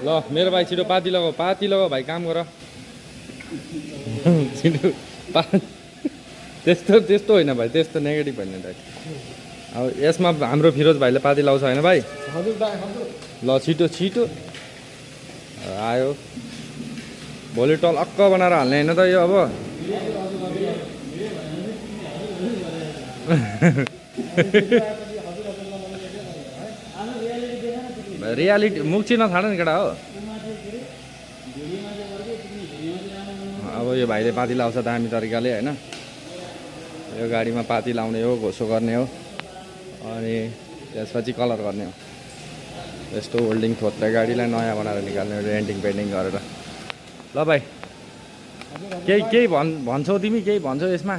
ल मेरो भाइ छिटो पाती लगाऊ भाइ काम गर छिटो त्यस्तो त्यस्तो होइन भाइ त्यस्तो नेगेटिभ होइन दाइ अब यसमा हाम्रो फिरोज भाइले पाती लाउँछ होइन भाइ हजुर दाइ हजुर ल छिटो छिटो आयो भोलि टलक्क बनाएर हाल्ने होइन त यो अब रियालिटी मुख चिन्न थाहा नि केटा हो अब यो भाइले पाती लाउँछ दामी तरिकाले होइन यो गाडीमा पाती लाउने हो घोसो गर्ने हो अनि त्यसपछि कलर गर्ने हो यस्तो होल्डिङ थोत्रे गाडीलाई नयाँ बनाएर निकाल्ने रेन्टिङ पेन्टिङ गरेर ल भाइ केही भन्छौ तिमी केही भन्छौ यसमा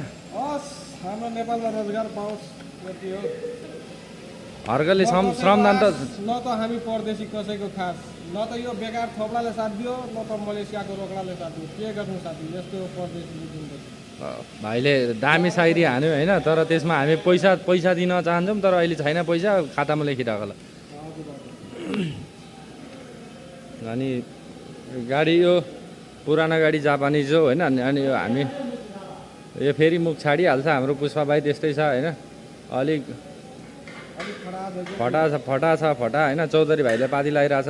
हाम्रो नेपालमा रोजगार पाओस् यति हो हर्कले श्रमदान त न त हामी परदेशी कसैको खास न त यो बेकार थोप्लाले साथ दियो न त मलेसियाको रोक्डाले साथ दियो के गर्नु साथी यस्तो परदेशी जिन्दगी भाइले दामी साइरी हान्यो होइन तर त्यसमा हामी पैसा दिन चाहन्छौँ तर अहिले छैन पैसा खातामा लेखिरहेको ल अनि गाडी यो पुरानो गाडी जापानिज हो होइन अनि यो हामी यो फेरि मुख छाडिहाल्छ हाम्रो पुष्पा भाइ त्यस्तै छ होइन अलिक फटा छ होइन चौधरी भाइले पाती लगाइरहेछ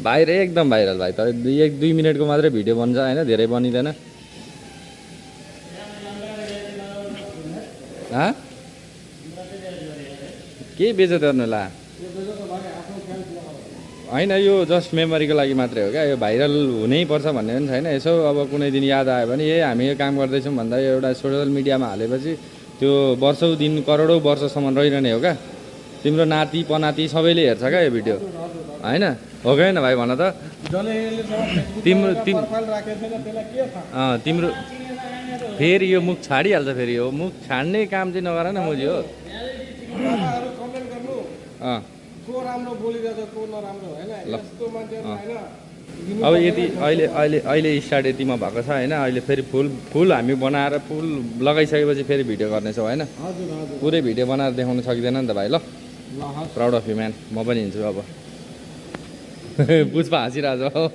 भाइर एकदम भाइरल भाइ तर 1-2 मिनटको मात्रै भिडियो बन्छ होइन धेरै बनिँदैन के बेचत गर्नु ला होइन यो जस्ट मेमोरीको लागि मात्रै हो क्या यो भाइरल हुनै पर्छ भन्ने पनि छैन यसो अब कुनै दिन याद आयो भने हामी यो काम गर्दैछौँ भन्दा एउटा सोसियल मिडियामा हालेपछि त्यो वर्षौँ दिन करोडौँ वर्षसम्म रहिरहने हो क्या तिम्रो नाति पनाति सबैले हेर्छ क्या यो भिडियो होइन हो कि होइन भाइ भन त तिम्रो फेरि यो मुख छाडिहाल्छ फेरि यो मुख छाड्ने काम चाहिँ नगर न मोजी हो अब यति अहिले स्टार्ट यतिमा भएको छ होइन अहिले फेरि फुल हामी बनाएर फुल लगाइसकेपछि फेरि भिडियो गर्नेछौँ होइन पुरै भिडियो बनाएर देखाउनु सकिँदैन नि त भाइ ल प्राउड अफ यु म्यान म पनि हिँड्छु अब पुष्पा हाँसिरहेको छ